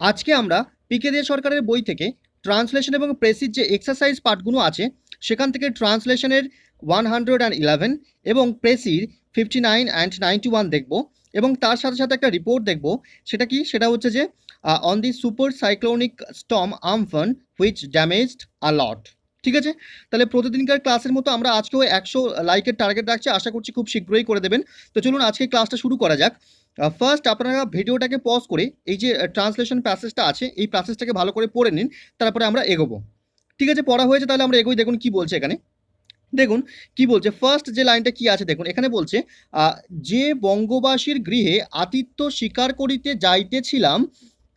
আজকে আমরা পিকে দে সরকারের বই থেকে ট্রান্সলেশন এবং প্রেসির যে এক্সারসাইজ পার্টগুলো আছে সেখান থেকে ট্রান্সলেশনের 111 এবং প্রেসির 59 অ্যান্ড 91 দেখব এবং তার সাথে সাথে একটা রিপোর্ট দেখব। সেটা কি, সেটা হচ্ছে যে on the super cyclonic storm Amphan which damaged a lot. ঠিক আছে, তাহলে প্রতিদিনকার ক্লাসের মতো আমরা আজকেও 100 লাইকের টার্গেট রাখছি, আশা করছি খুব শীঘ্রই করে দেবেন। তো চলুন আজকে ক্লাসটা শুরু করা যাক। ফার্স্ট আপনারা ভিডিওটাকে পজ করে এই যে ট্রান্সলেশন প্যাসেজটা আছে এই প্যাসেজটাকে ভালো করে পড়ে নিন, তারপরে আমরা এগোবো। ঠিক আছে, পড়া হয়েছে, তাহলে আমরা এগোই। দেখুন কি বলছে এখানে, দেখুন কি বলছে। ফার্স্ট যে লাইনটা কি আছে দেখুন, এখানে বলছে যে বঙ্গবাসীর গৃহে আতিথ্য স্বীকার করিতে যাইতেছিলাম,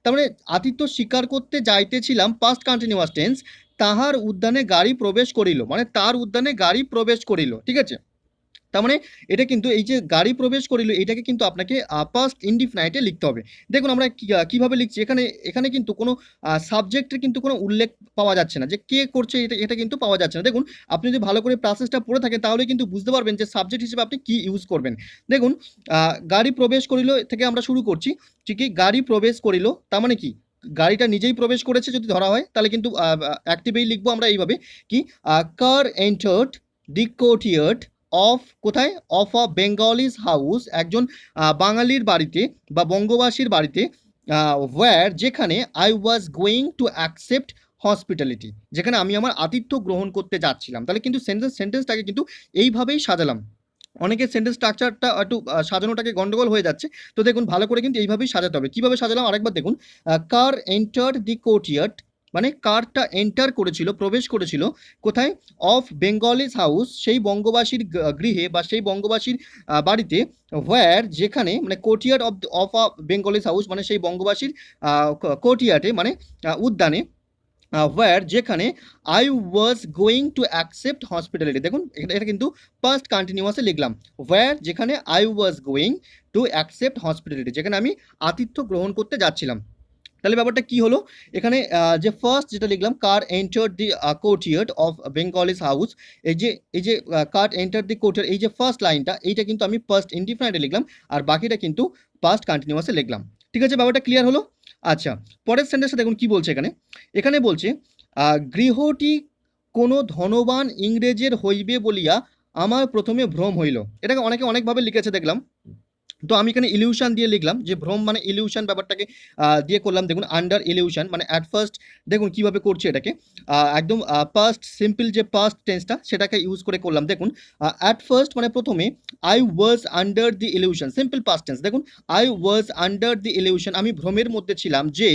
তার মানে আতিথ্য স্বীকার করতে যাইতেছিলাম পাস্ট কন্টিনিউয়াস টেন্স, তাহার উদ্যানে গাড়ি প্রবেশ করিল, মানে তার উদ্যানে গাড়ি প্রবেশ করিল। ঠিক আছে, তার মানে এটা কিন্তু এই যে গাড়ি প্রবেশ করিল এটাকে কিন্তু আপনাকে পাস্ট ইনডিফিনাইটে লিখতে হবে। দেখুন আমরা কিভাবে লিখছি, এখানে এখানে কিন্তু কোনো সাবজেক্টের কিন্তু কোনো উল্লেখ পাওয়া যাচ্ছে না, যে কে করছে এটা এটা কিন্তু পাওয়া যাচ্ছে না। দেখুন আপনি যদি ভালো করে প্রসেসটা পড়ে থাকেন তাহলে কিন্তু বুঝতে পারবেন যে সাবজেক্ট হিসেবে আপনি কি ইউজ করবেন। দেখুন গাড়ি প্রবেশ করিল থেকে আমরা শুরু করছি, ঠিকই গাড়ি প্রবেশ করিল, তার মানে কি গাড়িটা নিজেই প্রবেশ করেছে যদি ধরা হয়, তাহলে কিন্তু অ্যাক্টিভেই লিখবো আমরা এইভাবে কি, কার এন্টার্ড দি কোর্টিয়ার্ড অফ, কোথায়, অফ আ বেঙ্গলিজ হাউস, একজন বাঙালির বাড়িতে বা বঙ্গবাসীর বাড়িতে, ওয়্যার যেখানে I was going to accept hospitality, যেখানে আমি আমার আতিথ্য গ্রহণ করতে যাচ্ছিলাম। তাহলে কিন্তু সেন্টেন্সটাকে কিন্তু এইভাবেই সাজালাম। অনেকের সেন্টেন্স স্ট্রাকচারটা একটু সাজানোটাকে গন্ডগোল হয়ে যাচ্ছে, তো দেখুন ভালো করে কিন্তু এইভাবেই সাজাতে হবে। কীভাবে সাজালাম আরেকবার দেখুন, কার এন্টার দি কোর্টিয়ার্ড, মানে কারটা এন্টার করেছিল, প্রবেশ করেছিল কোথায়, অফ বেঙ্গলিজ হাউস, সেই বঙ্গবাসীর গৃহে বা সেই বঙ্গবাসীর বাড়িতে, হোয়ার যেখানে, মানে courtyard of a Bengalis house মানে সেই বঙ্গবাসীর কোর্টিয়ার্ডে মানে উদ্যানে, হোয়ার যেখানে I was going to accept hospitality. দেখুন এটা কিন্তু পাস্ট কন্টিনিউয়াসে লিখলাম, হোয়ার যেখানে I was going to accept hospitality, যেখানে আমি আতিথ্য গ্রহণ করতে যাচ্ছিলাম। তাহলে ব্যাপারটা কি হলো, এখানে যে ফার্স্ট যেটা লিখলাম, car entered the courtyard of Bengali's house, এই যে কার এন্টার দি কোর্টিয়ার্ড, এই যে ফার্স্ট লাইনটা এইটা কিন্তু আমি ফার্স্ট ইনডিফিনাইটে লিখলাম, আর বাকিটা কিন্তু পাস্ট কন্টিনিউয়াসে লিখলাম। ঠিক আছে, ব্যাপারটা ক্লিয়ার হলো। আচ্ছা, পরের সেন্টেন্সটা দেখুন কি বলছে এখানে, এখানে বলছে গৃহটি কোনো ধনবান ইংরেজের হইবে বলিয়া আমার প্রথমে ভ্রম হইল। এটাকে অনেকে অনেকভাবে লিখেছে দেখলাম, তো আমি এখানে ইলিউশন দিয়ে লিখলাম, যে ভ্রম মানে ইলিউশন ব্যাপারটাকে দিয়ে করলাম। দেখুন আন্ডার ইলিউশন মানে অ্যাট ফার্স্ট, দেখুন কিভাবে করছি এটাকে, একদম পাস্ট সিম্পল যে পাস্ট টেন্সটা সেটাকে ইউজ করে করলাম। দেখুন অ্যাট ফার্স্ট মানে প্রথমে, I was under the illusion, simple past tense. দেখুন I was under the illusion, আমি ভ্রমের মধ্যে ছিলাম, যে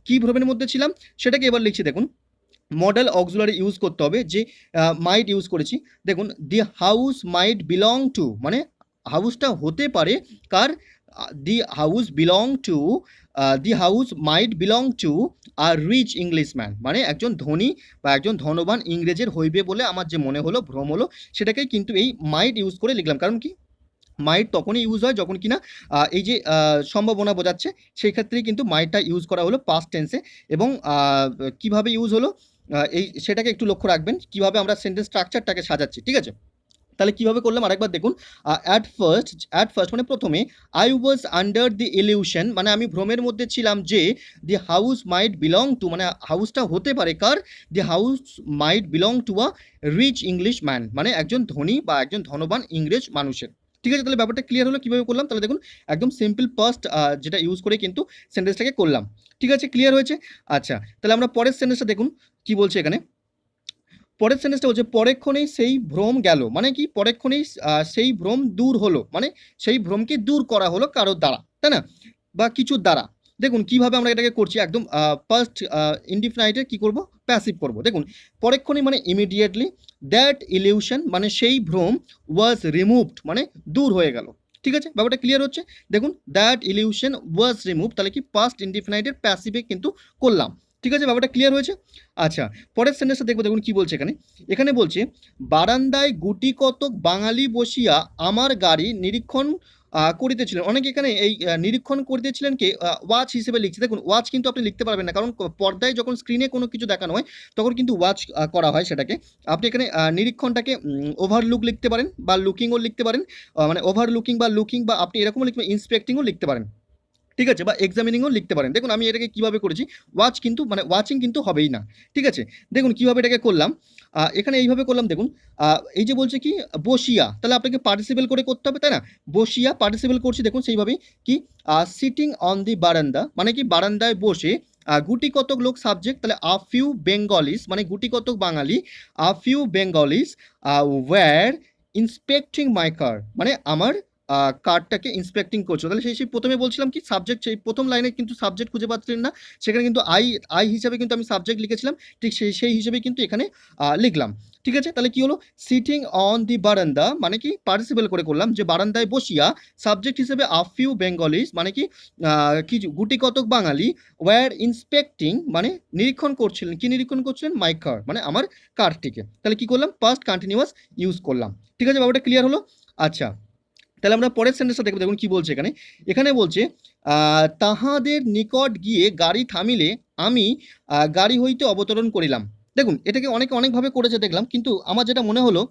কি ভ্রমের মধ্যে ছিলাম সেটাকে এবার লিখছি। দেখুন মডেল অক্সিলারি ইউজ করতে হবে, যে মাইট ইউজ করেছি। দেখুন the house might belong to, মানে হাউসটা হতে পারে কার, the house belong to, the house might belong to a rich Englishman, মানে একজন ধনী বা একজন ধনবান ইংরেজের হইবে বলে আমার যে মনে হলো, ভ্রম হলো, সেটাকেই কিন্তু এই মাইট ইউজ করে লিখলাম। কারণ কি, মাইট তখনই ইউজ হয় যখন কিনা এই যে সম্ভাবনা বোঝাচ্ছে, সেই ক্ষেত্রেই কিন্তু মাইটটা ইউজ করা হলো পাস্ট টেন্সে। এবং কিভাবে ইউজ হলো এই সেটাকে একটু লক্ষ্য রাখবেন, কিভাবে আমরা সেন্টেন্স স্ট্রাকচারটাকে সাজাচ্ছি। ঠিক আছে, তাহলে কিভাবে করলাম আরেকবার দেখুন, অ্যাট ফার্স্ট মানে প্রথমে, I was under the illusion, মানে আমি ভ্রমের মধ্যে ছিলাম, যে the house might belong to, মানে হাউসটা হতে পারে কার, the house might belong to a rich English man, মানে একজন ধনী বা একজন ধনবান ইংরেজ মানুষের। ঠিক আছে, তাহলে ব্যাপারটা ক্লিয়ার হলো কীভাবে করলাম। তাহলে দেখুন একদম সিম্পল পাস্ট যেটা ইউজ করে কিন্তু সেন্টেন্সটাকে করলাম। ঠিক আছে, ক্লিয়ার হয়েছে। আচ্ছা, তাহলে আমরা পরের সেন্টেন্সটা দেখুন কি বলছে এখানে। পরের সেন্টেন্সটা হচ্ছে পরেক্ষণেই সেই ভ্রম গেল, মানে কি পরেক্ষণেই সেই ভ্রম দূর হলো, মানে সেই ভ্রমকে দূর করা হলো কারোর দ্বারা, তাই না, বা কিছুর দ্বারা। দেখুন কিভাবে আমরা এটাকে করছি, একদম ফার্স্ট ইনডিফিনাইটে কি করব, প্যাসিভ করব। দেখুন পরেক্ষণই মানে ইমিডিয়েটলি, দ্যাট ইলিউশন মানে সেই ভ্রম, ওয়াজ রিমুভড মানে দূর হয়ে গেল। ঠিক আছে, ব্যাপারটা ক্লিয়ার হচ্ছে। দেখুন দ্যাট ইলিউশন ওয়াজ রিমুভড, তাহলে কি পাস্ট ইনডিফিনাইটের প্যাসিভে কিন্তু করলাম। ঠিক আছে, ব্যাপারটা ক্লিয়ার হয়েছে। আচ্ছা, পরের সেন্টেন্সটা দেখবো, দেখুন কি বলছে এখানে। এখানে বলছে বারান্দায় গুটি কতক বাঙালি বসিয়া আমার গাড়ি নিরীক্ষণ করিতেছিলেন। অনেকে এখানে এই নিরীক্ষণ করিতেছিলেন কে ওয়াচ হিসেবে লিখছে। দেখুন ওয়াচ কিন্তু আপনি লিখতে পারবেন না, কারণ পর্দায় যখন স্ক্রিনে কোনো কিছু দেখানো হয় তখন কিন্তু ওয়াচ করা হয় সেটাকে। আপনি এখানে নিরীক্ষণটাকে ওভারলুক লিখতে পারেন বা লুকিংও লিখতে পারেন, মানে ওভারলুকিং বা লুকিং, বা আপনি এরকমও লিখবেন, ইন্সপেক্টিংও লিখতে পারেন। ঠিক আছে, বা এক্সামিনিংও লিখতে পারেন। দেখুন আমি এটাকে কিভাবে করেছি, ওয়াচ কিন্তু মানে ওয়াচিং কিন্তু হবেই না, ঠিক আছে। দেখুন কিভাবে এটাকে করলাম, এখানে এইভাবে করলাম। দেখুন এই যে বলছে কি বসিয়া, তাহলে আপনাকে পার্টিসিপেল করে করতে হবে, তাই না? বসিয়া পার্টিসিপেল করছি, দেখুন সেইভাবেই কি সিটিং অন দি বারান্দা, মানে কি বারান্দায় বসে, গুটি কতক লোক সাবজেক্ট, তাহলে আ ফিউ বেঙ্গলিস, মানে গুটি কতক বাঙালি, a few Bengalis were inspecting my car, মানে আমার কার্ডটাকে ইন্সপেক্টিং করছো। তাহলে সেই প্রথমে বলছিলাম কি সাবজেক্ট, সেই প্রথম লাইনে কিন্তু সাবজেক্ট খুঁজে পাচ্ছিলেন না, সেখানে কিন্তু আই হিসাবে কিন্তু আমি সাবজেক্ট লিখেছিলাম, ঠিক সেই হিসেবে কিন্তু এখানে লিখলাম, ঠিক আছে। তাহলে কি হলো, সিটিং অন দি বারান্দা, মানে কি পার্টিসিপেল করে করলাম, যে বারান্দায় বসিয়া, সাবজেক্ট হিসেবে আ ফিউ বেঙ্গলিস, মানে কি কিছু গুটি কতক বাঙালি, ওয়্যার ইন্সপেক্টিং, মানে নিরীক্ষণ করছিলেন, কি নিরীক্ষণ করছিলেন, মাই কার, মানে আমার কারটিকে। তাহলে কি করলাম, পাস্ট কন্টিনিউয়াস ইউজ করলাম, ঠিক আছে, ব্যাপারটা ক্লিয়ার হলো। আচ্ছা, তাহলে আমরা পরের সেন্টেন্সটা দেখব। দেখুন কি বলছে এখানে, এখানে বলছে তাহাদের নিকট গিয়ে গাড়ি থামিলে আমি গাড়ি হইতে অবতরণ করিলাম। দেখুন এটাকে অনেকে অনেকভাবে করেছে দেখলাম, কিন্তু আমার যেটা মনে হলো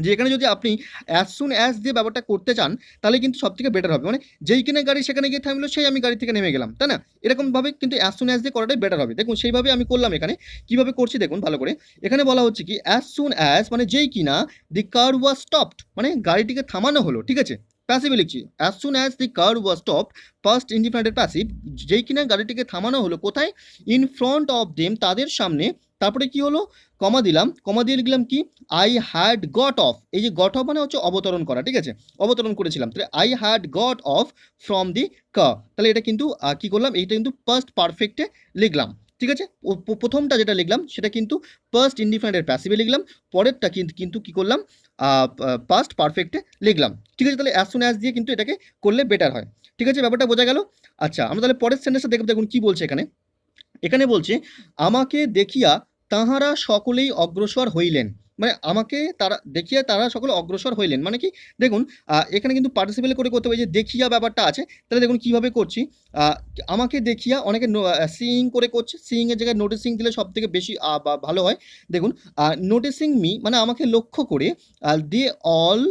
যে এখানে যদি আপনি অ্যাজ সুন অ্যাজ দিয়ে ব্যাপারটা করতে চান, তাহলে কিন্তু সব থেকে বেটার হবে, মানে যেইখানে গাড়ি সেখানে গিয়ে থামলো, সেই আমি গাড়ি থেকে নেমে গেলাম, তাই না? এরকমভাবে কিন্তু অ্যাজ সুন অ্যাজ দিয়ে করাটাই বেটার হবে। দেখুন সেইভাবে আমি করলাম। এখানে কিভাবে করছি দেখুন ভালো করে, এখানে বলা হচ্ছে কি অ্যাজ সুন অ্যাজ, মানে যেই কিনা দি কার ওয়াজ স্টপড, মানে গাড়িটিকে থামানো হলো, ঠিক আছে। প্যাসিভে লিখছি, as soon as the car was stopped, first ইনডিফিনিটের প্যাসিভ, যেই কিনা গাড়িটিকে থামানো হলো, কোথায়, ইন ফ্রন্ট অফ দেম, তাদের সামনে। তারপরে কি হলো, কমা দিলাম, কমা দিয়ে লিখলাম কি আই হ্যাড গট অফ, এই যে গট অফ মানে হচ্ছে অবতরণ করা, ঠিক আছে, অবতরণ করেছিলাম। তাহলে I had got off from the car, তাহলে এটা কিন্তু কি করলাম, এইটা কিন্তু পাস্ট পারফেক্টে লিখলাম, ঠিক আছে। প্রথমটা যেটা লিখলাম সেটা কিন্তু পাস্ট ইনডিফিনিটের প্যাসিভে লিখলাম, পরেরটা কিন্তু কি করলাম, পাস্ট পারফেক্টে লিখলাম, ঠিক আছে। তাহলে অ্যাজ সুন অ্যাজ দিয়ে কিন্তু এটাকে করলে বেটার হয়, ঠিক আছে, ব্যাপারটা বোঝা গেল। আচ্ছা, আমরা তাহলে পরের সেন্টেন্সটা দেখব। দেখুন কি বলছে এখানে, এখানে বলছে আমাকে দেখিয়া তাহারা সকলেই অগ্রসর হইলেন, মানে আমাকে তারা দেখিয়া তারা সকলে অগ্রসর হইলেন, মানে কি দেখুন এখানে কিন্তু পার্টিসিপেল করে করতে হবে, যে দেখিয়া ব্যাপারটা আছে। তাহলে দেখুন কিভাবে করছি, আমাকে দেখিয়া, অনেকে সিইং করে করছে, সিইং এর জায়গায় নোটিসিং দিলে সব থেকে বেশি ভালো হয়। দেখুন নোটিসিং মি, মানে আমাকে লক্ষ্য করে, দে অল,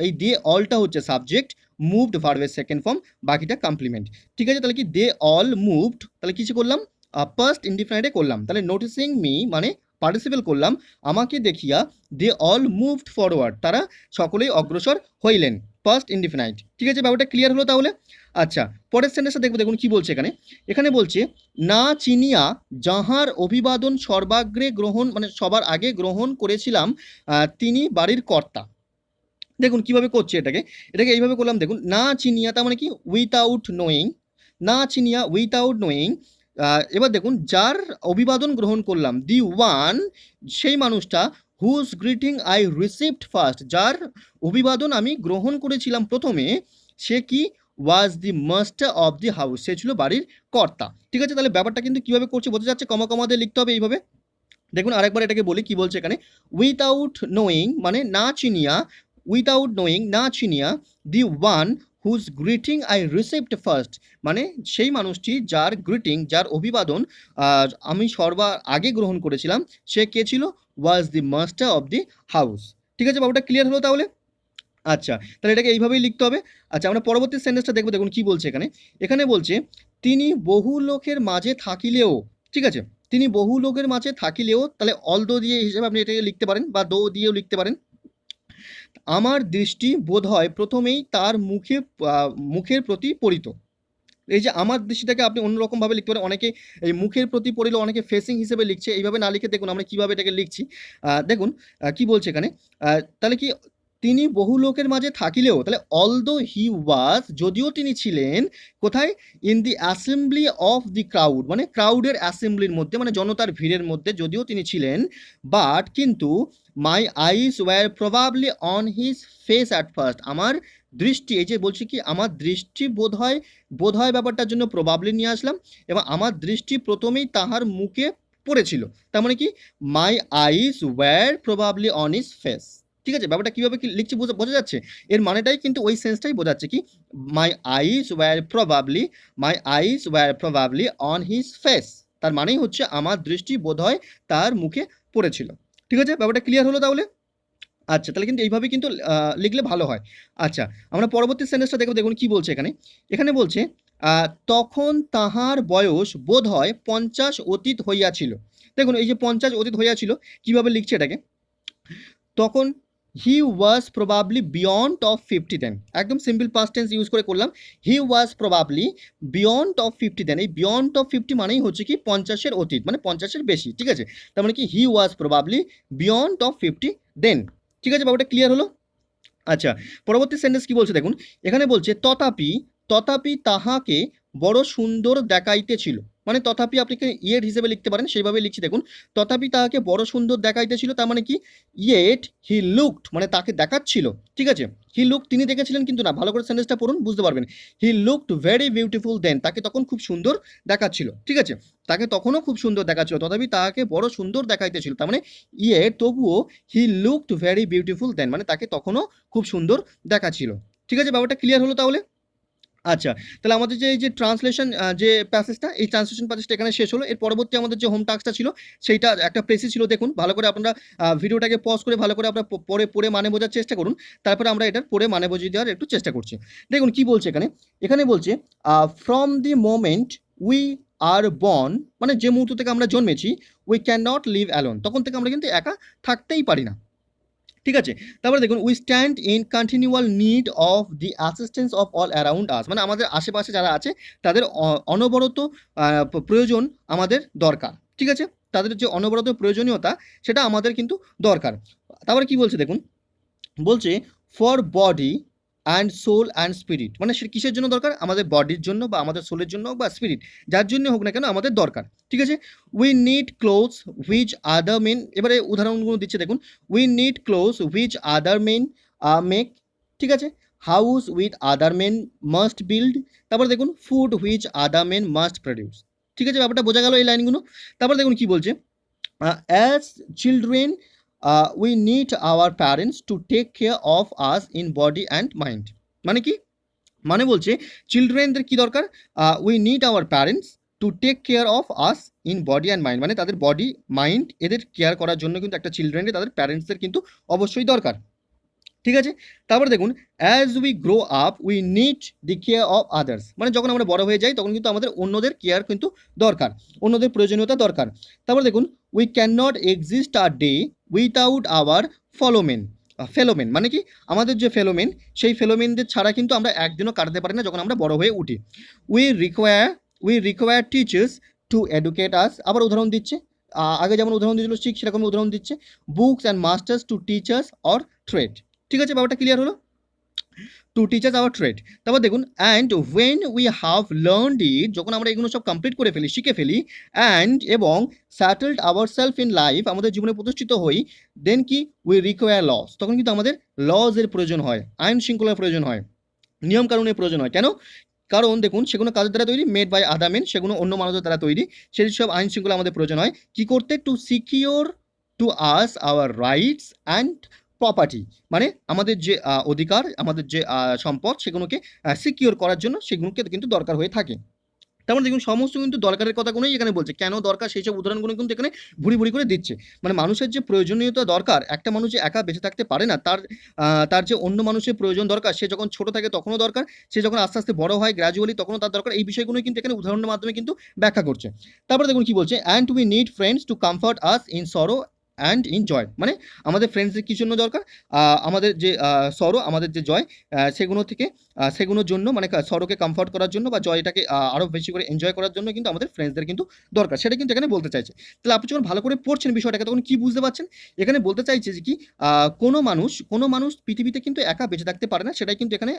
এই দে অলটা হচ্ছে সাবজেক্ট, মুভড ভার্বের সেকেন্ড ফর্ম, বাকিটা কমপ্লিমেন্ট, ঠিক আছে। তাহলে কি দে অল মুভড, তাহলে কিছু করলাম পাস্ট ইনডিফিনিটে করলাম, তাহলে নোটিসিং মি মানে পার্টিসিপেল করলাম, আমাকে দেখিয়া দে অল মুভড ফরওয়ার্ড, তারা সকলেই অগ্রসর হইলেন, পাস্ট ইনডিফিনাইট, ঠিক আছে, ব্যাপারটা ক্লিয়ার হলো তাহলে। আচ্ছা, পরের সেন্টেন্সটা দেখবো। দেখুন কি বলছে এখানে, এখানে বলছে না চিনিয়া যাহার অভিবাদন সর্বাগ্রে গ্রহণ, মানে সবার আগে গ্রহণ করেছিলাম, তিনি বাড়ির কর্তা। দেখুন কিভাবে করছি এটাকে এইভাবে করলাম। দেখুন না চিনিয়া, তার মানে কি উইথাউট নোয়িং, না চিনিয়া উইথাউট নোয়িং। এবার দেখুন যার অভিবাদন গ্রহণ করলাম, দি ওয়ান, সেই মানুষটা, whose greeting I received first, যার অভিবাদন আমি গ্রহণ করেছিলাম প্রথমে, সে কি was the master of the house, সে ছিল বাড়ির কর্তা, ঠিক আছে। তাহলে ব্যাপারটা কিন্তু কিভাবে করছি বোঝা যাচ্ছে, কমা কমা দিয়ে লিখতে হবে এইভাবে। দেখুন আরেকবার এটাকে বলি, কি বলছে এখানে, উইথাউট নোয়িং মানে না চিনিয়া, উইথাউট নোয়িং না চিনিয়া, the one whose greeting I received first, মানে সেই মানুষটি যার গ্রিটিং, যার অভিবাদন আমি সর্বার আগে গ্রহণ করেছিলাম, সে কে ছিল, was the master of the house, ঠিক আছে, বাবুটা ক্লিয়ার হলো তাহলে। আচ্ছা, তাহলে এটাকে এইভাবেই লিখতে হবে। আচ্ছা, আমরা পরবর্তী সেন্টেন্সটা দেখবো। দেখুন কি বলছে এখানে, এখানে বলছে তিনি বহু লোকের মাঝে থাকিলেও, ঠিক আছে, তিনি বহু লোকের মাঝে থাকিলেও, তাহলে অল দো দিয়ে হিসেবে আপনি এটাকে লিখতে পারেন, বা দো দিয়েও লিখতে পারেন। আমার দৃষ্টি বোধ হয় প্রথমেই তার মুখের প্রতি পড়িত, এই যে আমার দৃষ্টিটাকে আপনি অন্যরকমভাবে লিখতে পারেন, অনেকে এই মুখের প্রতি পড়িল, অনেকে ফেসিং হিসেবে লিখছে, এইভাবে না লিখে দেখুন আমরা কিভাবে এটাকে লিখছি। দেখুন কি বলছে এখানে, তাহলে কি তিনি বহু লোকের মাঝে থাকিলেও, তাহলে অলদো হি ওয়াজ, যদিও তিনি ছিলেন কোথায়, in the assembly of the crowd, মানে ক্রাউডের অ্যাসেম্বলির মধ্যে, মানে জনতার ভিড়ের মধ্যে যদিও তিনি ছিলেন, বাট কিন্তু my eyes were probably on his face at first, আমার দৃষ্টি, এই যে বলছি কি আমার দৃষ্টি বোধ হয় ব্যাপারটার জন্য প্রবাবলি নিয়ে আসলাম, এবং আমার দৃষ্টি প্রথমেই তাহার মুখে পড়েছিল, তার মানে কি my eyes were probably on his face, ঠিক আছে। ব্যাপারটা কীভাবে কি লিখছি বোঝা যাচ্ছে, এর মানেটাই কিন্তু ওই সেন্সটাই বোঝাচ্ছে কি my eyes were probably on his face, তার মানেই হচ্ছে আমার দৃষ্টি বোধ হয় তার মুখে পড়েছিল, ঠিক আছে, ব্যাপারটা ক্লিয়ার হলো তাহলে। আচ্ছা, তাহলে কিন্তু এইভাবে কিন্তু লিখলে ভালো হয়। আচ্ছা, আমরা পরবর্তী সেন্টেন্সটা দেখব। দেখুন কি বলছে এখানে, এখানে বলছে তখন তাহার বয়স বোধ হয় 50 অতীত হইয়াছিল। দেখুন এই যে 50 অতীত হইয়াছিল, কিভাবে লিখছে এটাকে, তখন হি ওয়াজ প্রবাবলি বিয়ন্ড অফ 50 দেন, একদম সিম্পল পাস্ট টেন্স ইউজ করে করলাম, হি ওয়াজ প্রবাবলি বিয়ন্ড অফ 50 দেন। এই বিয়ন্ড অফ 50 মানেই হচ্ছে কি 50-এর অতীত, মানে 50-এর বেশি, ঠিক আছে। তার মানে কি হি ওয়াজ প্রবাবলি বিয়ন্ড অফ 50 দেন, ঠিক আছে, ব্যাপারটা ক্লিয়ার হলো। আচ্ছা, পরবর্তী সেন্টেন্স কি বলছে দেখুন, এখানে বলছে তথাপি তথাপি তাহাকে বড় সুন্দর দেখাইতেছিল, মানে তথাপি আপনি ইয়েট হিসেবে লিখতে পারেন, সেইভাবে লিখছি দেখুন, তথাপি তাহাকে বড় সুন্দর দেখাইতেছিল, তার মানে কি ইয়েট হি লুকড, মানে তাকে দেখাচ্ছিল, ঠিক আছে। হি লুক তিনি দেখেছিলেন কিন্তু না, ভালো করে সেন্টেন্সটা পড়ুন বুঝতে পারবেন। হি লুকড ভেরি বিউটিফুল দেন, তাকে তখন খুব সুন্দর দেখাচ্ছিল, ঠিক আছে, তাকে তখনও খুব সুন্দর দেখাচ্ছিল, তথাপি তাহাকে বড় সুন্দর দেখাইতেছিল, তার মানে তবুও হি লুকড ভেরি বিউটিফুল দেন, মানে তাকে তখনও খুব সুন্দর দেখাচ্ছিল, ঠিক আছে, ব্যাপারটা ক্লিয়ার হলো তাহলে। আচ্ছা, তাহলে আমাদের যে এই যে ট্রান্সলেশন যে প্যাসেজটা, এই ট্রান্সলেশন প্যাসেজটা এখানে শেষ হলো। এর পরবর্তী আমাদের যে হোম টাস্কটা ছিল, সেইটা একটা প্রেসি ছিল, দেখুন ভালো করে আপনারা ভিডিওটাকে পজ করে ভালো করে আপনারা পড়ে মানে বোঝার চেষ্টা করুন, তারপরে আমরা এটার পড়ে মানে বুঝিয়ে দেওয়ার একটু চেষ্টা করছি। দেখুন কি বলছে এখানে, এখানে বলছে from the moment we are born, মানে যে মুহূর্ত থেকে আমরা জন্মেছি, we can not live alone, তখন থেকে আমরা কিন্তু একা থাকতেই পারি না, ঠিক আছে। তারপরে দেখুন we stand in continual need of the assistance of all around us, মানে আমাদের আশেপাশে যারা আছে তাদের অনবরত প্রয়োজন আমাদের দরকার, ঠিক আছে, তাদের যে অনবরত প্রয়োজনীয়তা সেটা আমাদের কিন্তু দরকার। তারপরে কি বলছে দেখুন, বলছে for body and soul and spirit, মানে সে কিসের জন্য দরকার, আমাদের বডির জন্য বা আমাদের সোলের জন্য বা স্পিরিট, যার জন্য হোক না কেন আমাদের দরকার, ঠিক আছে। We need clothes which other men, এবারে উদাহরণগুলো দিচ্ছে দেখুন, we need clothes which other men make, ঠিক আছে, house with other men must build, তারপরে দেখুন food which other men must produce, ঠিক আছে, ব্যাপারটা বোঝা গেল এই লাইনগুলো। তারপর দেখুন কি বলছে, as children we need our parents to take care of us in body and mind, মানে কি, মানে বলছে চিলড্রেনদের কি দরকার, we need our parents to take care of us in body and mind, মানে তাদের বডি মাইন্ড এদের কেয়ার করার জন্য কিন্তু একটা চিলড্রেনদের তাদের প্যারেন্টসদের কিন্তু অবশ্যই দরকার, ঠিক আছে। তারপরে দেখুন as we grow up we need the care of others, মানে যখন আমরা বড় হয়ে যাই তখন কিন্তু আমাদের অন্যদের কেয়ার কিন্তু দরকার, অন্যদের প্রয়োজনীয়তা দরকার। তারপর দেখুন we can not exist a day without our fellowmen, fellowmen মানে কি, আমাদের যে ফেলোমেন সেই ফেলোমেনদের ছাড়া কিন্তু আমরা একদিনও কাটাতে পারি না যখন আমরা বড় হয়ে উঠি। We require teachers to educate us, আবার উদাহরণ দিচ্ছে, আগে যেমন উদাহরণ দিয়েছিল ঠিক সেরকম উদাহরণ দিচ্ছে, books and masters to teachers or trade, ঠিক আছে, ব্যাপারটা ক্লিয়ার হলো, টু টিচার্স আওয়ার ট্রেড। তারপর দেখুন and when we have learned it, যখন আমরা এগুলো সব কমপ্লিট করে ফেলি, শিখে ফেলি, অ্যান্ড এবং স্যাটেলড আওয়ার সেলফ ইন লাইফ, আমাদের জীবনে প্রতিষ্ঠিত হই, দেন কি উই রিকোয়ার লস, তখন কিন্তু আমাদের লজের প্রয়োজন হয়, আইন শৃঙ্খলার প্রয়োজন হয়, নিয়ম কানুনের প্রয়োজন হয়, কেন, কারণ দেখুন সেগুলো কাদের দ্বারা তৈরি, মেড বাই আদার মেন, সেগুলো অন্য মানুষের দ্বারা তৈরি, সেই সব আইন শৃঙ্খলা আমাদের প্রয়োজন হয় কি করতে, two secure to us our rights and property, মানে আমাদের যে অধিকার, আমাদের যে সম্পদ সেগুলোকে সিকিওর করার জন্য সেগুলোকে কিন্তু দরকার হয়ে থাকে। তেমন দেখুন সমস্ত কিন্তু দরকারের কথাগুলোই এখানে বলছে, কেন দরকার সেই সব উদাহরণগুলো কিন্তু এখানে ভুরি ভুরি করে দিচ্ছে, মানে মানুষের যে প্রয়োজনীয়তা দরকার, একটা মানুষ যে একা বেঁচে থাকতে পারে না, তার যে অন্য মানুষের প্রয়োজন দরকার, সে যখন ছোট থাকে তখনও দরকার, সে যখন আস্তে আস্তে বড় হয় গ্র্যাজুয়ালি তখনও তার দরকার, এই বিষয়গুলোই কিন্তু এখানে উদাহরণের মাধ্যমে কিন্তু ব্যাখ্যা করছে। তারপরে দেখুন কি বলছে, and we need friends to comfort us in sorrow and in joy, মানে আমাদের ফ্রেন্ডসদের কী জন্য দরকার, আমাদের যে সরো আমাদের যে জয় সেগুলো থেকে সেগুলোর জন্য, মানে সরোকে কমফর্ট করার জন্য বা জয়টাকে আরও বেশি করে এনজয় করার জন্য কিন্তু আমাদের ফ্রেন্ডসদের কিন্তু দরকার, সেটা কিন্তু এখানে বলতে চাইছে। তাহলে আপনি যখন ভালো করে পড়ছেন বিষয়টাকে তখন কি বুঝতে পারছেন, এখানে বলতে চাইছে যে কি কোনো মানুষ পৃথিবীতে কিন্তু একা বেঁচে থাকতে পারে না, সেটাই কিন্তু এখানে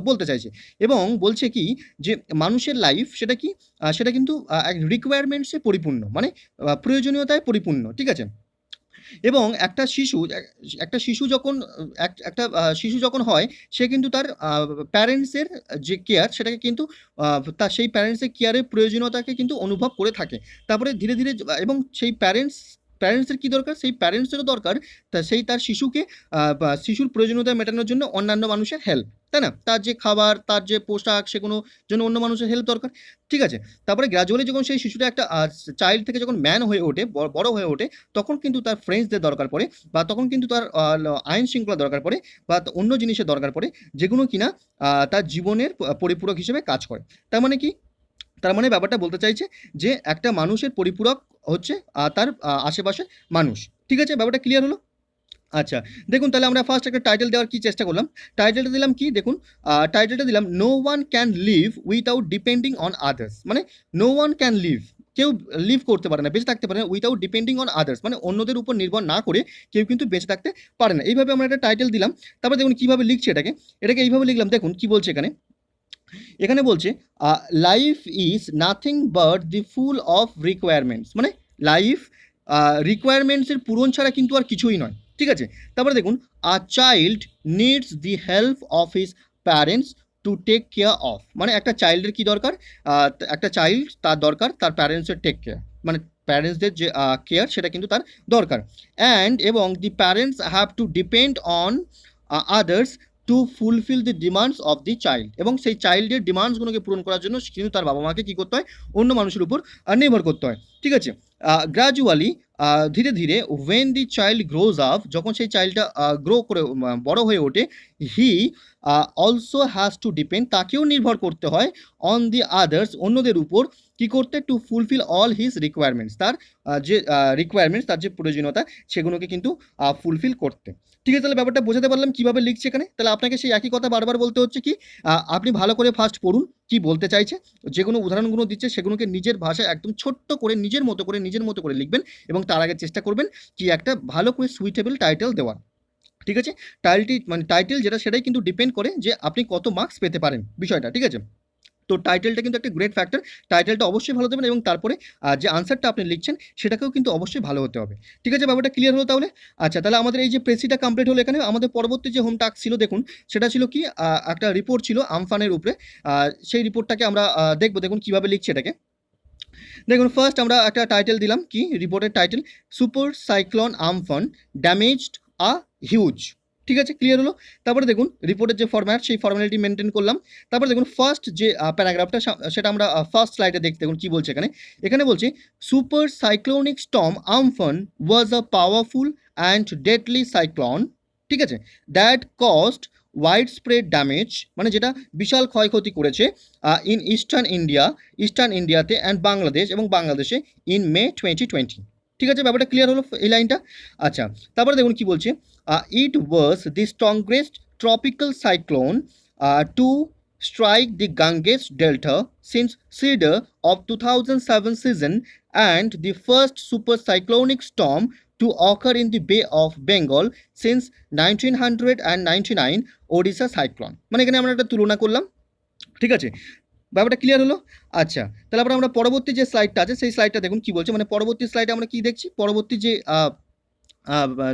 বলতে চাইছে, এবং বলছে কি যে মানুষের লাইফ সেটা কি সেটা কিন্তু রিকোয়ারমেন্টসে পরিপূর্ণ, মানে প্রয়োজনীয়তায় পরিপূর্ণ, ঠিক আছে। এবং একটা শিশু যখন হয় সে কিন্তু তার প্যারেন্টসের যে কেয়ার সেটাকে কিন্তু তার সেই প্যারেন্টসের কেয়ারের প্রয়োজনীয়তাকে কিন্তু অনুভব করে থাকে। তারপরে ধীরে ধীরে এবং সেই প্যারেন্টস প্যারেন্টসের কী দরকার, সেই প্যারেন্টসেরও দরকার তা সেই তার শিশুকে বা শিশুর প্রয়োজনীয়তা মেটানোর জন্য অন্যান্য মানুষের হেল্প, তাই না? তার যে খাবার, তার যে পোশাক, সেগুলোর জন্য অন্য মানুষের হেল্প দরকার, ঠিক আছে? তারপরে গ্র্যাজুয়ালি যখন সেই শিশুটা একটা চাইল্ড থেকে যখন ম্যান হয়ে ওঠে, বড় হয়ে ওঠে, তখন কিন্তু তার ফ্রেন্ডসদের দরকার পড়ে, বা তখন কিন্তু তার আইন শৃঙ্খলা দরকার পড়ে, বা অন্য জিনিসের দরকার পড়ে, যেগুলো কিনা তার জীবনের পরিপূরক হিসেবে কাজ করে। তার মানে কি? তার মানে ব্যাপারটা বলতে চাইছে যে একটা মানুষের পরিপূরক হচ্ছে তার আশেপাশে মানুষ, ঠিক আছে? ব্যাপারটা ক্লিয়ার হলো? আচ্ছা, দেখুন তাহলে আমরা ফার্স্ট একটা টাইটেল দেওয়ার কি চেষ্টা করলাম। টাইটেলটা দিলাম কি দেখুন, টাইটেলটা দিলাম no one can live without depending on others. মানে নো ওয়ান ক্যান লিভ, কেউ লিভ করতে পারে না, বেঁচে থাকতে পারে না উইথআউট ডিপেন্ডিং অন আদার্স, মানে অন্যদের উপর নির্ভর না করে কেউ কিন্তু বেঁচে থাকতে পারে না। এইভাবে আমরা একটা টাইটেল দিলাম। তারপর দেখুন কীভাবে লিখছি এটাকে এইভাবে লিখলাম। দেখুন কি বলছে এখানে, এখানে বলছে life is nothing but the full of requirements. মানে লাইফ রিকোয়ারমেন্টসের পূরণ ছাড়া কিন্তু আর কিছুই নয়, ঠিক আছে? তারপরে দেখুন a child needs the help of his parents to take care of. মানে একটা চাইল্ডের কী দরকার, একটা চাইল্ড তার দরকার তার প্যারেন্টসের টেক কেয়ার, মানে প্যারেন্টসদের যে কেয়ার সেটা কিন্তু তার দরকার। অ্যান্ড এবং the parents have to depend on others to fulfil the demands of the child. এবং সেই চাইল্ডের ডিমান্ডসগুলোকে পূরণ করার জন্য কিন্তু তার বাবা মাকে কী করতে হয়, অন্য মানুষের উপর নির্ভর করতে হয়, ঠিক আছে? গ্র্যাজুয়ালি ধীরে ধীরে when the child grows up, যখন সেই চাইল্ডটা গ্রো করে বড় হয়ে ওঠে, he also has to depend, তাকেও নির্ভর করতে হয় অন দি আদার্স, অন্যদের উপর কী করতে, two fulfil all his requirements, তার যে রিকোয়ারমেন্টস, তার যে প্রয়োজনীয়তা সেগুলোকে কিন্তু ফুলফিল করতে। ঠিক আছে, তাহলে ব্যাপারটা বোঝাতে পারলাম কীভাবে লিখছে এখানে। তাহলে আপনাকে সেই একই কথা বারবার বলতে হচ্ছে কি, আপনি ভালো করে ফার্স্ট পড়ুন কি বলতে চাইছে, যে কোনো উদাহরণগুলো দিচ্ছে সেগুলোকে নিজের ভাষায় একদম ছোট্ট করে নিজের মতো করে লিখবেন, এবং তার আগে চেষ্টা করবেন কি একটা ভালো করে সুইটেবল টাইটেল দেওয়ার, ঠিক আছে? টাইটেল যেটা সেটাই কিন্তু ডিপেন্ড করে যে আপনি কত মার্কস পেতে পারেন বিষয়টা, ঠিক আছে? তো টাইটেলটা কিন্তু একটা গ্রেট ফ্যাক্টর। টাইটেলটা অবশ্যই ভালো দেবেন, এবং তারপরে যে আনসারটা আপনি লিখছেন সেটাকেও কিন্তু অবশ্যই ভালো হতে হবে, ঠিক আছে? ব্যাপারটা ক্লিয়ার হলো তাহলে? আচ্ছা, তাহলে আমাদের এই যে প্রেসিটা কমপ্লিট হলো। এখানে আমাদের পরবর্তী যে হোম টাস্ক ছিল দেখুন, সেটা ছিল কি, একটা রিপোর্ট ছিল আমফানের উপরে। সেই রিপোর্টটাকে আমরা দেখবো। দেখুন কীভাবে লিখছে এটাকে। দেখুন ফার্স্ট আমরা একটা টাইটেল দিলাম কি, রিপোর্টের title super cyclone Amphan damaged a huge, ঠিক আছে? ক্লিয়ার হলো? তারপরে দেখুন রিপোর্টের যে ফরম্যাট সেই ফর্মালিটি মেনটেন করলাম। তারপরে দেখুন ফার্স্ট যে প্যারাগ্রাফটা সেটা আমরা ফার্স্ট স্লাইডে দেখতে, দেখুন কী বলছে এখানে। এখানে বলছে super cyclonic storm Amphan was a powerful and deadly cyclone, ঠিক আছে, that cost wide spread damage, মানে যেটা বিশাল ক্ষয়ক্ষতি করেছে ইন ইস্টার্ন ইন্ডিয়াতে অ্যান্ড বাংলাদেশ, এবং বাংলাদেশে ইন মে 2020, ঠিক আছে? ব্যাপারটা ক্লিয়ার হলো এই লাইনটা? আচ্ছা, তারপরে দেখুন কি বলছে, it was the strongest tropical cyclone to strike the Ganges Delta since Cedar of 2007 season, and the first supercyclonic storm to occur in the Bay of Bengal since 1999 Odisha cyclone। মানে এখানে আমরা একটা তুলনা করলাম, ঠিক আছে? ব্যাপারটা ক্লিয়ার হলো? আচ্ছা, তাহলে আমরা পরবর্তী যে স্লাইডটা আছে সেই স্লাইডটা দেখুন কি বলছে। মানে পরবর্তী স্লাইডে আমরা কি দেখছি, পরবর্তী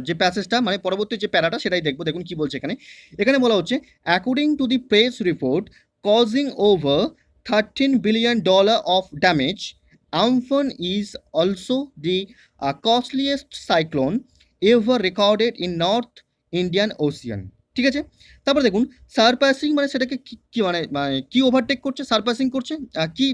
যে প্যাসেজটা, মানে পরবর্তী যে প্যারাটা সেটাই দেখবো। দেখুন কি বলছে এখানে। এখানে বলা হচ্ছে according to the press report causing over $13 billion of damage, Amphan is also the costliest cyclone ever recorded in North Indian Ocean, ঠিক আছে? তারপর দেখুন সারপাসিং, মানে সেটাকে কি মানে কি ওভারটেক করছে, সারপাসিং করছে, কি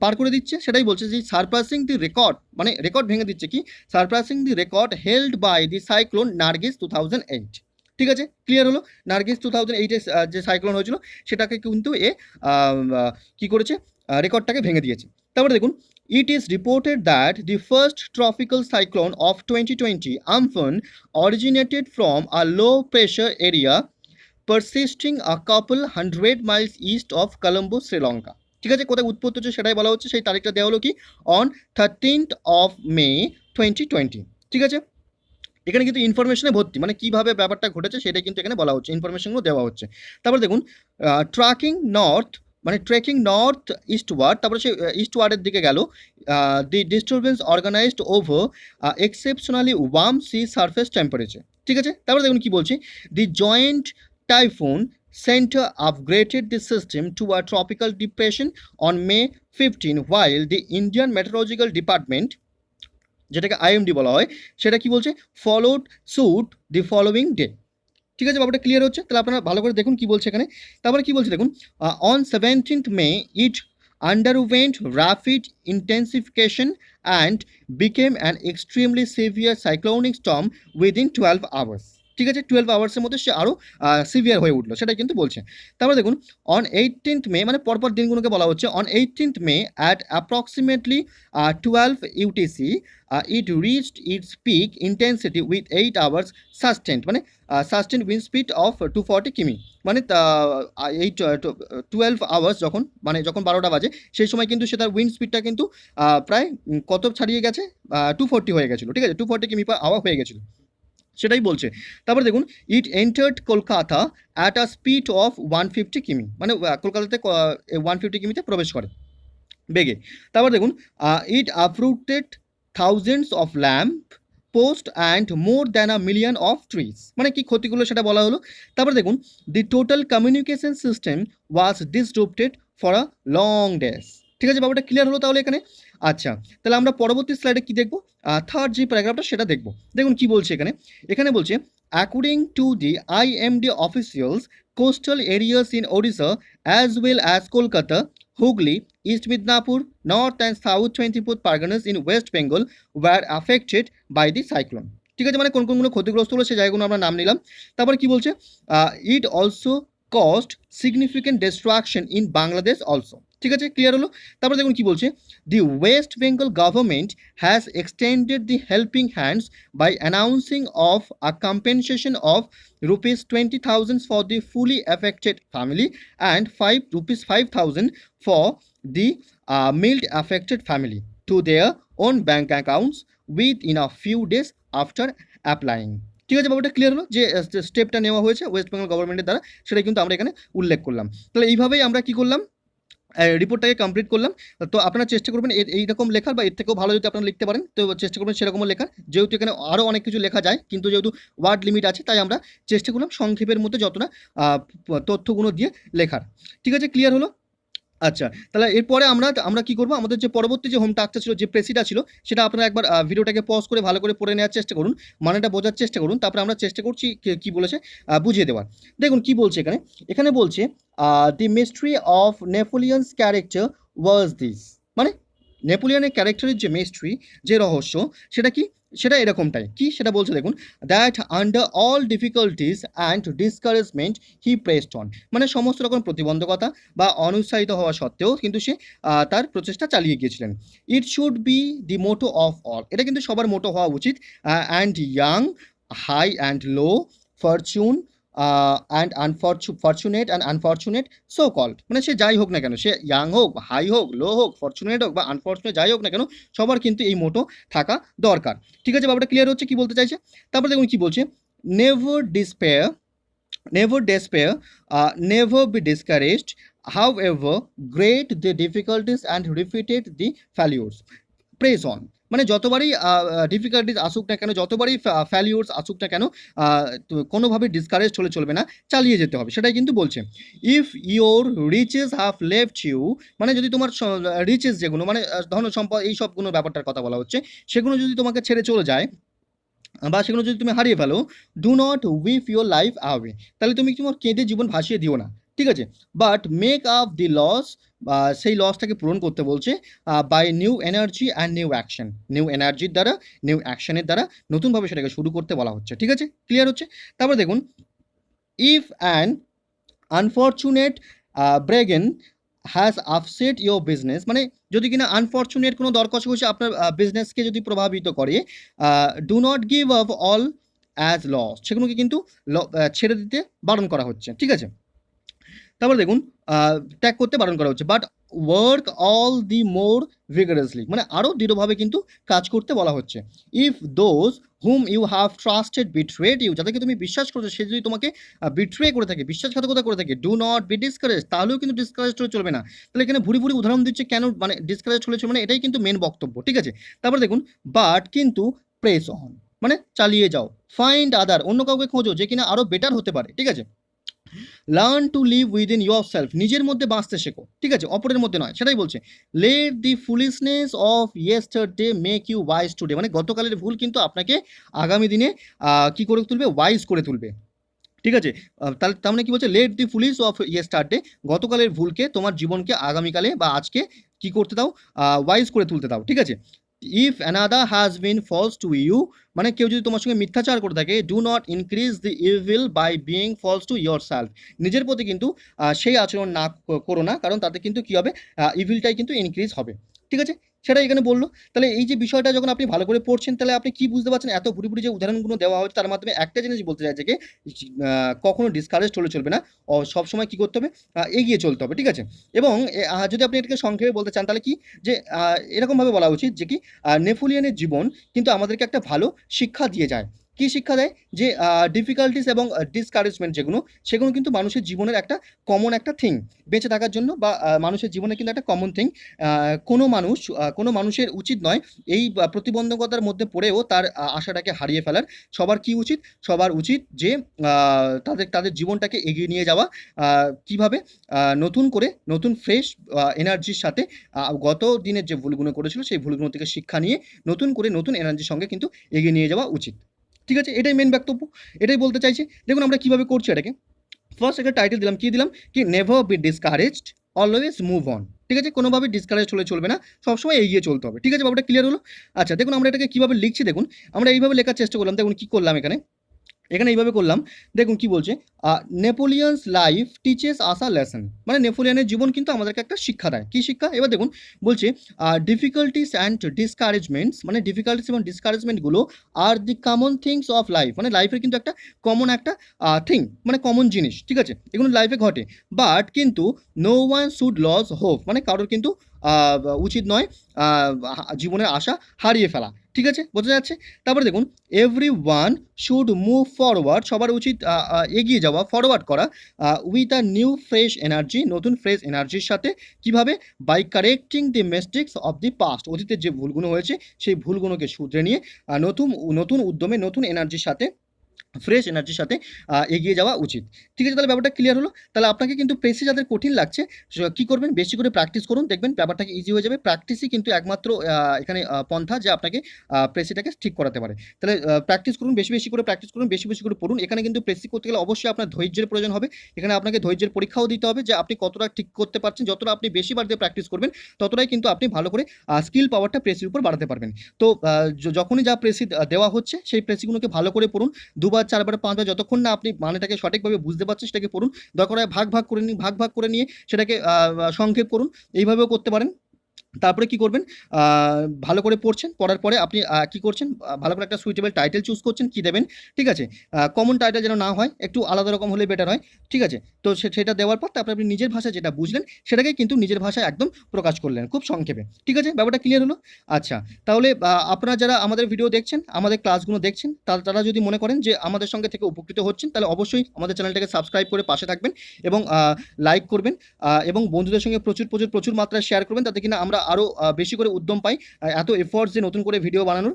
পার করে দিচ্ছে সেটাই বলছে যে সারপাসিং দি রেকর্ড, মানে রেকর্ড ভেঙে দিচ্ছে কি, surpassing the record held by the cyclone Nargis 2008, ঠিক আছে? ক্লিয়ার হলো? নার্গিস 2008-এ যে সাইক্লোন হয়েছিল সেটাকে কিন্তু কী করেছে, রেকর্ডটাকে ভেঙে দিয়েছে। তারপরে দেখুন it is reported that the first tropical cyclone of 2020 Amphan originated from a low pressure area persisting a couple 100 Miles east of Colombo, Sri Lanka, ঠিক আছে? কোথায় উৎপত্তি হচ্ছে সেটাই বলা হচ্ছে। সেই তারিখটা দেওয়া হলো কি, অন 13th of May 2020, ঠিক আছে? এখানে কিন্তু ইনফরমেশনে ভর্তি, মানে কীভাবে ব্যাপারটা ঘটেছে সেটাই কিন্তু এখানে বলা হচ্ছে, ইনফরমেশনগুলো দেওয়া হচ্ছে। তারপর দেখুন ট্রেকিং নর্থ ইস্টওয়ার্ড, তারপরে সে ইস্টওয়ার্ডের দিকে গেল। The disturbance organised over exceptionally warm sea surface temperature, ঠিক আছে? তারপরে দেখুন কি বলছে, the joint typhoon center upgraded the system to a tropical depression on May 15, while the Indian Meteorological Department যেটাকে আইএমডি বলা হয়, সেটা কি বলছে, followed suit the following day. ঠিক আছে, ব্যাপারটা ক্লিয়ার হচ্ছে? তাহলে আপনারা ভালো করে দেখুন কি বলছে এখানে। তারপরে কি বলছে দেখুন, on 17th May it underwent rapid intensification and became an extremely severe cyclonic storm within 12 hours। ঠিক আছে, 12 আওয়ার্সের মধ্যে সে আরও সিভিয়ার হয়ে উঠলো, সেটাই কিন্তু বলছে। তারপরে দেখুন, অন 18th May, মানে পরপর দিনগুলোকে বলা হচ্ছে, on 18th May at approximately 12 UTC it reached its peak intensity with 8 hours sustained, মানে সাস্টেন উইন্ড স্পিড অফ 240 কিমি, মানে এই 12 আওয়ার্স যখন, মানে যখন 12টা বাজে সেই সময় কিন্তু সে তার উইন্ড স্পিডটা কিন্তু প্রায় কত ছাড়িয়ে গেছে, 240 হয়ে গেছিলো। ঠিক আছে, 240 কিমি পার আওয়ার হয়ে গেছিলো, সেটাই বলছে। তারপর দেখুন, it entered Kolkata at a speed of 150 কিমি, মানে কলকাতাতে 150 কিমিতে প্রবেশ করে বেগে। তারপর দেখুন, it uprooted thousands of lamp post and more than a million of trees, মানে কি ক্ষতিগুলো সেটা বলা হলো। তারপর দেখুন, the total communication system was disrupted for a long days. ঠিক আছে, ব্যাপারটা ক্লিয়ার হলো তাহলে এখানে। আচ্ছা, তাহলে আমরা পরবর্তী স্লাইডে কি দেখবো, থার্ড যে প্যারাগ্রাফটা সেটা দেখবো। দেখুন কি বলছে এখানে। এখানে বলছে, according to the IMD officials, coastal areas in Odisha as well as Kolkata, Hooghly, East Midnapur, North and South 24 Parganas in West Bengal were affected by the cyclone। ঠিক আছে, মানে কোন কোনগুলো ক্ষতিগ্রস্ত হলো সেই জায়গাগুলো আমরা নাম নিলাম। তারপরে কি বলছে, it also cost significant destruction in Bangladesh also. ঠিক আছে, ক্লিয়ার হলো। তারপরে দেখুন কি বলছে, the West Bengal government has extended the helping hands by announcing of a compensation of ₹20,000 for the fully affected family and ₹5,000 for the mild affected family to their own bank accounts within a few days after applying। ঠিক আছে, ব্যাপারটা clear হলো, যে স্টেপটা নেওয়া হয়েছে West Bengal গভর্নমেন্টের দ্বারা, সেটা কিন্তু আমরা এখানে উল্লেখ করলাম। তাহলে এইভাবেই আমরা কি করলাম, রিপোর্টটাকে কমপ্লিট করলাম। তো আপনারা চেষ্টা করবেন এইরকম লেখার, বা এর থেকেও ভালো যদি আপনারা লিখতে পারেন তো চেষ্টা করবেন সেরকমও লেখার। যেহেতু এখানে আরও অনেক কিছু লেখা যায়, কিন্তু যেহেতু ওয়ার্ড লিমিট আছে, তাই আমরা চেষ্টা করলাম সংক্ষেপের মধ্যে যতটা তথ্যগুলো দিয়ে লেখার। ঠিক আছে, ক্লিয়ার হলো। আচ্ছা, তাহলে এরপরে আমরা কি করব, আমাদের যে পরবর্তী যে হোম টাস্কটা ছিল, যে প্রেসিটা ছিল, সেটা আপনারা একবার ভিডিওটাকে পজ করে ভালো করে পড়ে নেওয়ার চেষ্টা করুন, মানেটা বোঝার চেষ্টা করুন। তারপরে আমরা চেষ্টা করছি কি বলেছে বুঝিয়ে দেওয়ার। দেখুন কি বলছে এখানে। এখানে বলছে, the mystery of Napoleon's character was this, মানে নেপোলিয়নের ক্যারেক্টারের যে মিস্ট্রি, যে রহস্য, সেটা কি, সেটা এরকমটাই। কি সেটা বলছে দেখুন, that under all difficulties and discouragement he pressed on, মানে সমস্ত রকম প্রতিবন্ধকতা বা অনুৎসাহিত হওয়া সত্ত্বেও কিন্তু সে তার প্রচেষ্টা চালিয়ে গিয়েছিলেন। It should be the motto of all, এটা কিন্তু সবার মোটো হওয়া উচিত। And young, high and low, fortune and fortunate and unfortunate so called, মানে সে যাই হোক না কেন, সে ইয়াং হোক, হাই হোক, লো হোক, ফরচুনেট হোক বা আনফর্চুনেট যাই হোক না কেন, সবার কিন্তু এই মোটো থাকা দরকার। ঠিক আছে, ব্যাপারটা ক্লিয়ার হচ্ছে কি বলতে চাইছে। তারপর দেখুন কি বলছে, never despair, never be discouraged, however great the difficulties and repeated the failures, press on, মানে যতবারই ডিফিকাল্টিস আসুক না কেন, যতবারই ফেলিউরস আসুক না কেন, তো কোনোভাবে ডিসকারেজ হলে চলবে না, চালিয়ে যেতে হবে, সেটাই কিন্তু বলছে। If your riches have left you, মানে যদি তোমার রিচেস যেগুলো, মানে ধন সম্পদ, এই সবগুলো ব্যাপারটার কথা বলা হচ্ছে, সেগুলো যদি তোমাকে ছেড়ে চলে যায় বা সেগুলো যদি তুমি হারিয়ে ফেলো, do not weep your life away, তাহলে তুমি তোমার কেঁদে জীবন ভাসিয়ে দিও না। ঠিক আছে, but make up the loss, সেই লসটাকে পূরণ করতে বলছে by new energy and new action, new এনার্জির দ্বারা, নিউ অ্যাকশনের দ্বারা নতুনভাবে সেটাকে শুরু করতে বলা হচ্ছে। ঠিক আছে, ক্লিয়ার হচ্ছে। তারপর দেখুন, if an unfortunate bargain has upset your business, মানে যদি কিনা আনফর্চুনেট কোনো দর কষাকষি আপনার বিজনেসকে যদি প্রভাবিত করে, do not give up all as loss, সেগুলোকে কিন্তু ছেড়ে দিতে বারণ করা হচ্ছে। ঠিক আছে, তারপর দেখুন, ত্যাগ করতে বারণ করা হচ্ছে, but work all the more vigorously, মানে আরও দৃঢ়ভাবে কিন্তু কাজ করতে বলা হচ্ছে। If those whom you have trusted betrayed you, যাদেরকে তুমি বিশ্বাস করছো সে যদি তোমাকে বিট্রে করে থাকে, বিশ্বাসঘাতকতা করে থাকে, ডু নট বি ডিসকারেজ, তাহলেও কিন্তু ডিসকারেজ হলে চলবে না। তাহলে এখানে ভুরি ভুরি উদাহরণ দিচ্ছে কেন, মানে ডিসকারেজ হলে চলবে না, এটাই কিন্তু মেন বক্তব্য। ঠিক আছে, তারপর দেখুন, বাট কিন্তু প্রেস অন, মানে চালিয়ে যাও, ফাইন্ড আদার, অন্য কাউকে খোঁজো যে কিনা আরও বেটার হতে পারে। ঠিক আছে, learn to live within yourself, নিজের মধ্যে বাঁচতে শেখো, ঠিক আছে, অপরের মধ্যে নয়, সেটাই বলছে। Let the foolishness of yesterday make you wise today, মানে গতকালের ভুল কিন্তু আপনাকে আগামী দিনে কি করে তুলবে, ওয়াইজ করে তুলবে, ঠিক আছে। তাহলে তার মানে কি বলছে, let the foolish of yesterday, গতকালের ভুলকে তোমার জীবনকে আগামীকালে বা আজকে কি করতে দাও, ওয়াইজ করে তুলতে দাও, ঠিক আছে। If another has been false to you, মানে কেউ যদি তোমার সঙ্গে মিথ্যাচার করে থাকে, do not increase the evil by being false to yourself, নিজের প্রতি কিন্তু সেই আচরণ না করো না, কারণ তাতে কিন্তু কী হবে, ইভিলটাই কিন্তু ইনক্রিজ হবে, ঠিক আছে, সেটা এখানে বললো। তাহলে এই যে বিষয়টা যখন আপনি ভালো করে পড়ছেন, তাহলে আপনি কি বুঝতে পারছেন, এত ভুরি ভুরি যে উদাহরণগুলো দেওয়া হচ্ছে তার মাধ্যমে একটা জিনিস বলতে চাইছে কি, কখনো ডিসকারেজ হলে চলবে না, সবসময় কী করতে হবে, এগিয়ে চলতে হবে, ঠিক আছে। এবং যদি আপনি এটাকে সংক্ষেপে বলতে চান তাহলে কি, যে এরকমভাবে বলা উচিত যে কি, নেপোলিয়নের জীবন কিন্তু আমাদেরকে একটা ভালো শিক্ষা দিয়ে যায়। কি শিক্ষা দেয়, যে ডিফিকাল্টিস এবং ডিসকারেজমেন্ট সেগুলো কিন্তু মানুষের জীবনের একটা কমন একটা থিং, বেঁচে থাকার জন্য বা মানুষের জীবনে কিন্তু একটা কমন থিং। কোনো মানুষের উচিত নয় এই প্রতিবন্ধকতার মধ্যে পড়েও তার আশাটাকে হারিয়ে ফেলার। সবার কি উচিত, সবার উচিত যে তাদের জীবনটাকে এগিয়ে নিয়ে যাওয়া, কিভাবে, নতুন করে নতুন ফ্রেশ এনার্জির সাথে গত দিনের যে ভুলগুলো করেছিল সেই ভুলগুলো থেকে শিক্ষা নিয়ে নতুন করে নতুন এনার্জির সঙ্গে কিন্তু এগিয়ে নিয়ে যাওয়া উচিত, ঠিক আছে। এটাই মেন বক্তব্য, এটাই বলতে চাইছি। দেখুন আমরা কীভাবে করছি এটাকে। ফার্স্ট একটা টাইটেল দিলাম, কি দিলাম, কি never be discouraged, always move on, ঠিক আছে, কোনোভাবে ডিসকারেজ হলে চলবে না, সবসময় এগিয়ে চলতে হবে, ঠিক আছে, ব্যাপারটা ক্লিয়ার হলো। আচ্ছা দেখুন আমরা এটাকে কীভাবে লিখছি, দেখুন আমরা এইভাবে লেখার চেষ্টা করলাম, দেখুন কী করলাম এখানে এইভাবে করলাম। দেখুন কি বলছে, Napoleon's life teaches us a lesson, মানে নেপোলিয়নের জীবন কিন্তু আমাদেরকে একটা শিক্ষা দেয়। কি শিক্ষা, এবার দেখুন বলছে ডিফিকাল্টিস অ্যান্ড ডিসকারেজমেন্টস, মানে ডিফিকাল্টিস এবং ডিসকারেজমেন্টগুলো আর the common things of life, মানে লাইফের কিন্তু একটা কমন একটা থিং, মানে কমন জিনিস, ঠিক আছে, এগুলো লাইফে ঘটে। বাট কিন্তু no one should lose hope, মানে কারোর কিন্তু উচিত নয় জীবনের আশা হারিয়ে ফেলা, ঠিক আছে, বোঝা যাচ্ছে। তারপরে দেখুন everyone should move forward, সবার উচিত এগিয়ে যাওয়া, ফরওয়ার্ড করা, with a new fresh energy, নতুন ফ্রেশ এনার্জির সাথে, কিভাবে, by correcting the mistakes of the past, অতীতের যে ভুলগুলো হয়েছে সেই ভুলগুলোকে শুধরে নিয়ে নতুন উদ্যমে নতুন এনার্জির সাথে, ফ্রেশ এনার্জির সাথে এগিয়ে যাওয়া উচিত, ঠিক আছে। তাহলে ব্যাপারটা ক্লিয়ার হলো। তাহলে আপনাকে কিন্তু প্রেসে যাদের কঠিন লাগছে কী করবেন, বেশি করে প্র্যাকটিস করুন, দেখবেন ব্যাপারটাকে ইজি হয়ে যাবে। প্র্যাকটিসই কিন্তু একমাত্র এখানে পন্থা যে আপনাকে প্রেসিটাকে ঠিক করাতে পারে। তাহলে প্র্যাকটিস করুন, বেশি বেশি করে প্র্যাকটিস করুন, বেশি বেশি করে পড়ুন। এখানে কিন্তু প্রেসি করতে গেলে অবশ্যই আপনার ধৈর্যের প্রয়োজন হবে। এখানে আপনাকে ধৈর্যের পরীক্ষাও দিতে হবে যে আপনি কতটা ঠিক করতে পারছেন। যতটা আপনি বেশি বার দিয়ে প্র্যাকটিস করবেন ততটাই কিন্তু আপনি ভালো করে স্কিল পাওয়ারটা প্রেসির উপর বাড়াতে পারবেন। তো যখনই যা প্রেসি দেওয়া হচ্ছে সেই প্রেসিগুলোকে ভালো করে পড়ুন, 2বার 4বার 5বার, যতক্ষণ না আপনি মানেটাকে সঠিকভাবে বুঝতে পারছেন সেটাকে পড়ুন। দরকার হয় ভাগ করে নিন, ভাগ করে নিয়ে সেটাকে সংক্ষেপ করুন, এইভাবেও করতে পারেন। তারপরে কি করবেন, ভালো করে পড়ছেন, পড়ার পরে আপনি কি করছেন, ভালো করে একটা সুইটেবল টাইটেল চুজ করছেন, কি দেবেন, ঠিক আছে, কমন টাইটেল যেন না হয়, একটু আলাদা রকম হলে বেটার হয়, ঠিক আছে। তো সেটা দেওয়ার পর তারপরে আপনি নিজের ভাষায় যেটা বুঝলেন সেটাকে কিন্তু নিজের ভাষায় একদম প্রকাশ করলেন খুব সংক্ষেপে, ঠিক আছে, ব্যাপারটা ক্লিয়ার হলো। আচ্ছা তাহলে আপনারা যারা আমাদের ভিডিও দেখছেন, আমাদের ক্লাসগুলো দেখছেন, তারা যদি মনে করেন যে আমাদের সঙ্গে থেকে উপকৃত হচ্ছেন, তাহলে অবশ্যই আমাদের চ্যানেলটাকে সাবস্ক্রাইব করে পাশে থাকবেন এবং লাইক করবেন এবং বন্ধুদের সঙ্গে প্রচুর মাত্রায় শেয়ার করবেন, তাতে কিনা আমরা আরও বেশি করে উদ্যম পাই এত এফোর্টস যে নতুন করে ভিডিও বানানোর,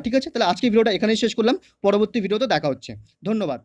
ঠিক আছে। তাহলে আজকে ভিডিওটা এখানেই শেষ করলাম, পরবর্তী ভিডিওতে দেখা হচ্ছে, ধন্যবাদ।